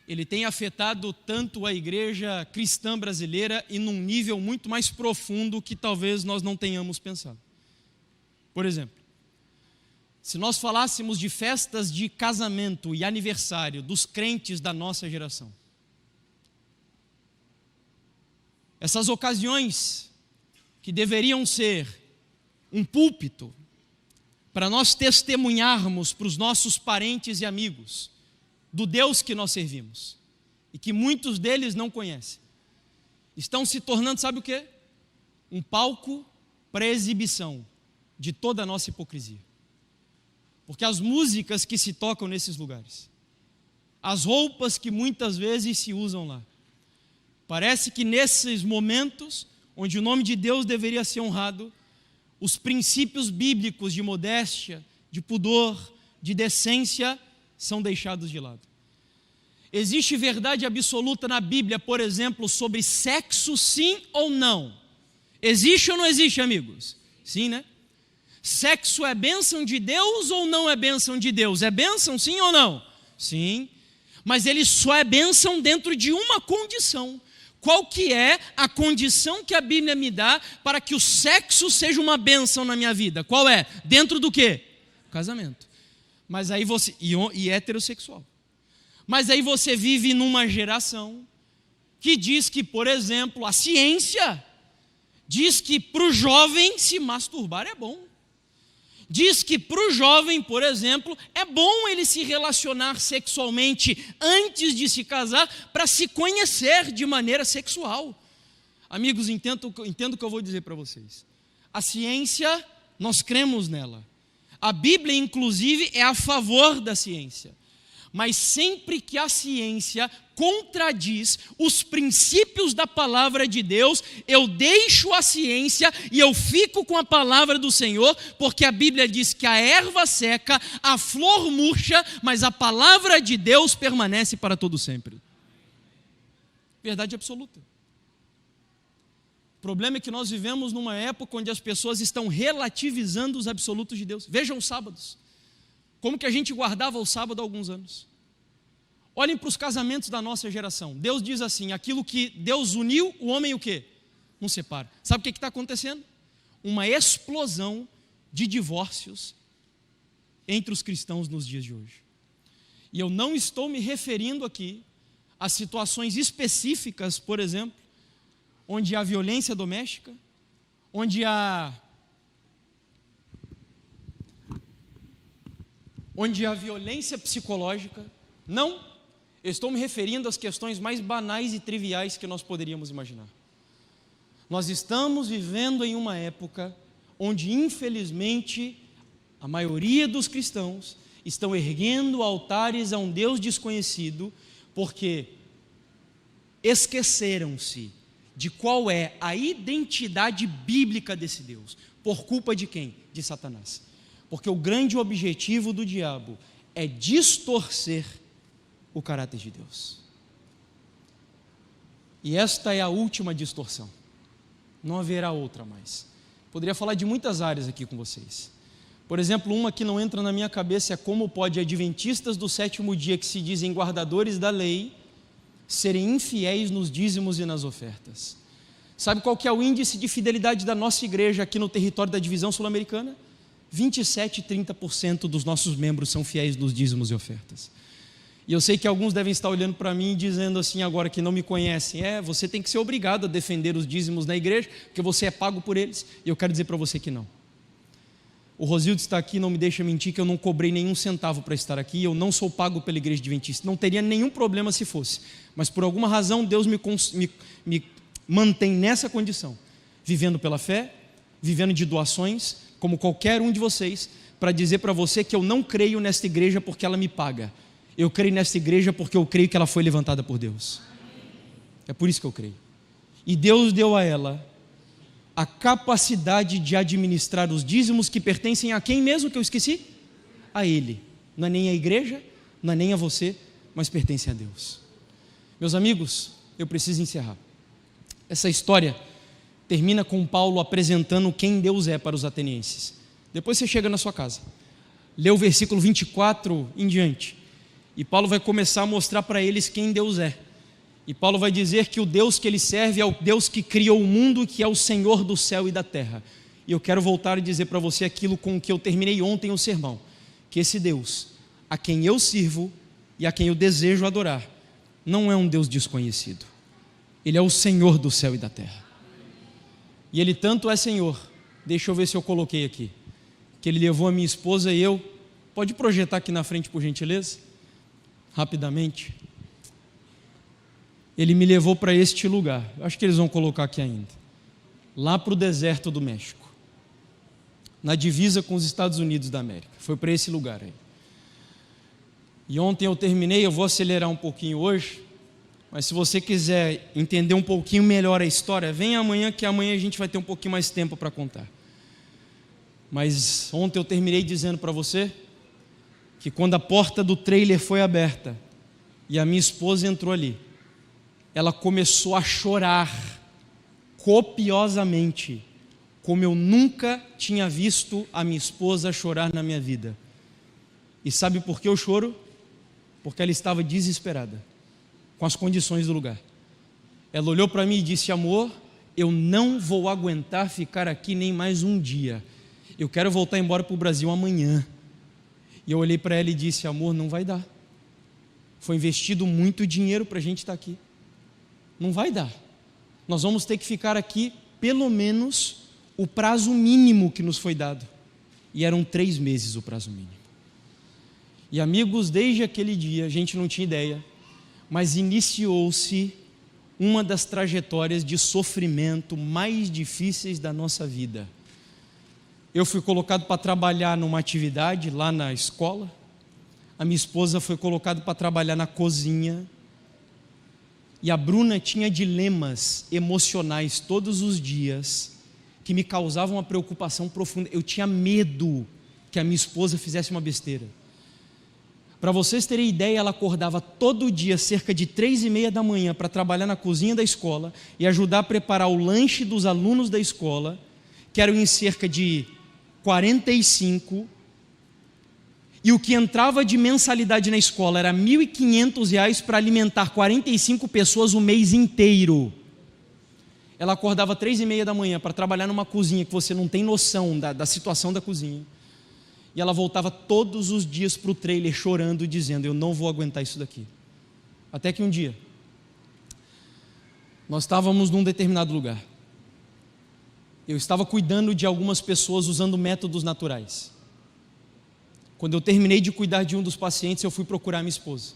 ele tem afetado tanto a igreja cristã brasileira e num nível muito mais profundo que talvez nós não tenhamos pensado. Por exemplo, se nós falássemos de festas de casamento e aniversário dos crentes da nossa geração, essas ocasiões que deveriam ser um púlpito para nós testemunharmos para os nossos parentes e amigos do Deus que nós servimos e que muitos deles não conhecem, estão se tornando, sabe o quê? Um palco para exibição de toda a nossa hipocrisia. Porque as músicas que se tocam nesses lugares, as roupas que muitas vezes se usam lá, parece que nesses momentos, onde o nome de Deus deveria ser honrado, os princípios bíblicos de modéstia, de pudor, de decência, são deixados de lado. Existe verdade absoluta na Bíblia, por exemplo, sobre sexo, sim ou não? Existe ou não existe, amigos? Sim, né? Sexo é bênção de Deus ou não é bênção de Deus? É bênção, sim ou não? Sim. Mas ele só é bênção dentro de uma condição. Qual que é a condição que a Bíblia me dá para que o sexo seja uma bênção na minha vida? Qual é? Dentro do quê? Casamento. Mas aí você... E heterossexual. Mas aí você vive numa geração que diz que, por exemplo, a ciência diz que para o jovem se masturbar é bom. Diz que para o jovem, por exemplo, é bom ele se relacionar sexualmente antes de se casar para se conhecer de maneira sexual. Amigos, entendo o que eu vou dizer para vocês. A ciência nós cremos nela. A Bíblia, inclusive, é a favor da ciência. Mas sempre que a ciência contradiz os princípios da palavra de Deus, eu deixo a ciência e eu fico com a palavra do Senhor, porque a Bíblia diz que a erva seca, a flor murcha, mas a palavra de Deus permanece para todo sempre. Verdade absoluta. O problema é que nós vivemos numa época onde as pessoas estão relativizando os absolutos de Deus. Vejam os sábados. Como que a gente guardava o sábado há alguns anos? Olhem para os casamentos da nossa geração. Deus diz assim, aquilo que Deus uniu, o homem o quê? Não separa. Sabe o que está acontecendo? Uma explosão de divórcios entre os cristãos nos dias de hoje. E eu não estou me referindo aqui a situações específicas, por exemplo, onde há violência doméstica, onde há violência psicológica. Não, eu estou me referindo às questões mais banais e triviais que nós poderíamos imaginar. Nós estamos vivendo em uma época onde, infelizmente, a maioria dos cristãos estão erguendo altares a um Deus desconhecido, porque esqueceram-se de qual é a identidade bíblica desse Deus. Por culpa de quem? De Satanás. Porque o grande objetivo do diabo é distorcer o caráter de Deus. E esta é a última distorção. Não haverá outra mais. Poderia falar de muitas áreas aqui com vocês. Por exemplo, uma que não entra na minha cabeça é como pode adventistas do sétimo dia, que se dizem guardadores da lei, serem infiéis nos dízimos e nas ofertas. Sabe qual que é o índice de fidelidade da nossa igreja aqui no território da divisão sul-americana? 27 e 30% dos nossos membros são fiéis nos dízimos e ofertas. E eu sei que alguns devem estar olhando para mim e dizendo assim agora que não me conhecem, você tem que ser obrigado a defender os dízimos na igreja, porque você é pago por eles. E eu quero dizer para você que não. O Rosildo está aqui, não me deixa mentir que eu não cobrei nenhum centavo para estar aqui, eu não sou pago pela igreja adventista, não teria nenhum problema se fosse, mas por alguma razão Deus me mantém nessa condição, vivendo pela fé, vivendo de doações, como qualquer um de vocês, para dizer para você que eu não creio nesta igreja porque ela me paga, eu creio nesta igreja porque eu creio que ela foi levantada por Deus, é por isso que eu creio, e Deus deu a ela a capacidade de administrar os dízimos que pertencem a quem mesmo que eu esqueci? A Ele, não é nem a igreja, não é nem a você, mas pertence a Deus. Meus amigos, eu preciso encerrar. Essa história termina com Paulo apresentando quem Deus é para os atenienses. Depois você chega na sua casa, lê o versículo 24 em diante, e Paulo vai começar a mostrar para eles quem Deus é. E Paulo vai dizer que o Deus que ele serve é o Deus que criou o mundo, que é o Senhor do céu e da terra. E eu quero voltar e dizer para você aquilo com que eu terminei ontem o sermão, que esse Deus, a quem eu sirvo e a quem eu desejo adorar, não é um Deus desconhecido. Ele é o Senhor do céu e da terra. E Ele tanto é Senhor, deixa eu ver se eu coloquei aqui, que Ele levou a minha esposa e eu, pode projetar aqui na frente por gentileza, rapidamente. Ele me levou para este lugar, acho que eles vão colocar aqui ainda, lá para o deserto do México, na divisa com os Estados Unidos da América, foi para esse lugar aí. E ontem eu terminei, eu vou acelerar um pouquinho hoje, mas se você quiser entender um pouquinho melhor a história, vem amanhã, que amanhã a gente vai ter um pouquinho mais tempo para contar. Mas ontem eu terminei dizendo para você, que quando a porta do trailer foi aberta, e a minha esposa entrou ali, ela começou a chorar copiosamente, como eu nunca tinha visto a minha esposa chorar na minha vida. E sabe por que eu choro? Porque ela estava desesperada com as condições do lugar. Ela olhou para mim e disse: amor, eu não vou aguentar ficar aqui nem mais um dia, eu quero voltar embora para o Brasil amanhã. E eu olhei para ela e disse: amor, não vai dar, foi investido muito dinheiro para a gente estar aqui, não vai dar, nós vamos ter que ficar aqui pelo menos o prazo mínimo que nos foi dado, e eram 3 meses o prazo mínimo. E amigos, desde aquele dia, a gente não tinha ideia, mas iniciou-se uma das trajetórias de sofrimento mais difíceis da nossa vida. Eu fui colocado para trabalhar numa atividade lá na escola. A minha esposa foi colocada para trabalhar na cozinha. E a Bruna tinha dilemas emocionais todos os dias que me causavam uma preocupação profunda. Eu tinha medo que a minha esposa fizesse uma besteira. Para vocês terem ideia, ela acordava todo dia cerca de 3h30 da manhã para trabalhar na cozinha da escola e ajudar a preparar o lanche dos alunos da escola, que eram em cerca de 45, e o que entrava de mensalidade na escola era R$ 1.500 para alimentar 45 pessoas o mês inteiro. Ela acordava 3h30 da manhã para trabalhar numa cozinha que você não tem noção da situação da cozinha. E ela voltava todos os dias para o trailer chorando, dizendo: eu não vou aguentar isso daqui. Até que um dia, nós estávamos num determinado lugar. Eu estava cuidando de algumas pessoas usando métodos naturais. Quando eu terminei de cuidar de um dos pacientes, eu fui procurar minha esposa.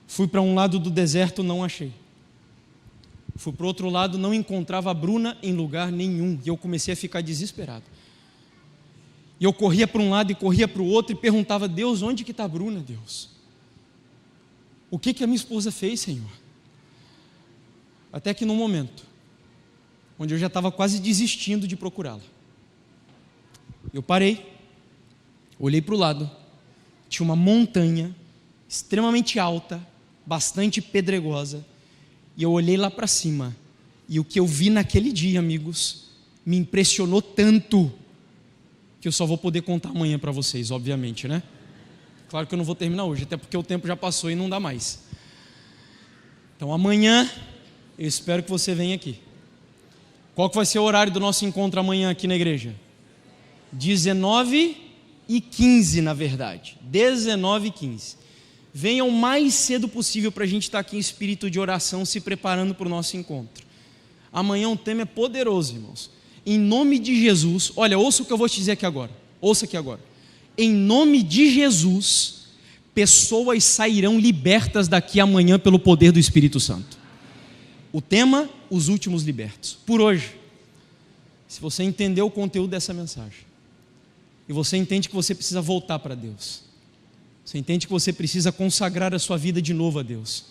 Fui para um lado do deserto, não achei. Fui para o outro lado, não encontrava a Bruna em lugar nenhum. E eu comecei a ficar desesperado. E eu corria para um lado e corria para o outro e perguntava: Deus, onde que está a Bruna, Deus? O que a minha esposa fez, Senhor? Até que num momento, onde eu já estava quase desistindo de procurá-la, eu parei, olhei para o lado, tinha uma montanha extremamente alta, bastante pedregosa, e eu olhei lá para cima, e o que eu vi naquele dia, amigos, me impressionou tanto, que eu só vou poder contar amanhã para vocês, obviamente, né? Claro que eu não vou terminar hoje, até porque o tempo já passou e não dá mais. Então amanhã, eu espero que você venha aqui. Qual que vai ser o horário do nosso encontro amanhã aqui na igreja? 19h15, na verdade. 19h15. Venham o mais cedo possível para a gente estar aqui em espírito de oração, se preparando para o nosso encontro. Amanhã o tema é poderoso, irmãos. Em nome de Jesus, olha, ouça o que eu vou te dizer aqui agora. Ouça aqui agora. Em nome de Jesus, pessoas sairão libertas daqui amanhã pelo poder do Espírito Santo. O tema, os últimos libertos. Por hoje, se você entendeu o conteúdo dessa mensagem, e você entende que você precisa voltar para Deus, você entende que você precisa consagrar a sua vida de novo a Deus,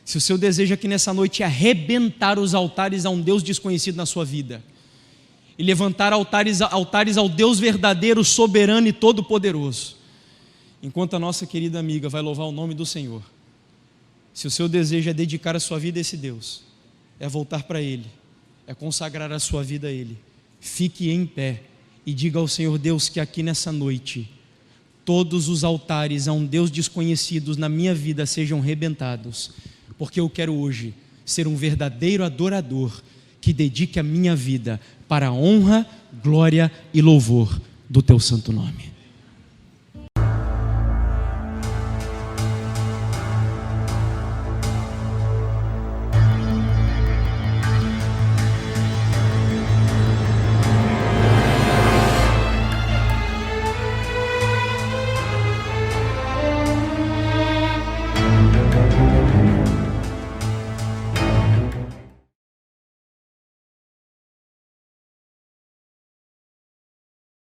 se o seu desejo aqui nessa noite é arrebentar os altares a um Deus desconhecido na sua vida, e levantar altares ao Deus verdadeiro, soberano e todo-poderoso, enquanto a nossa querida amiga vai louvar o nome do Senhor, se o seu desejo é dedicar a sua vida a esse Deus, é voltar para Ele, é consagrar a sua vida a Ele, fique em pé e diga ao Senhor Deus que aqui nessa noite, todos os altares a um Deus desconhecido na minha vida sejam rebentados, porque eu quero hoje ser um verdadeiro adorador, que dedique a minha vida para a honra, glória e louvor do Teu santo nome.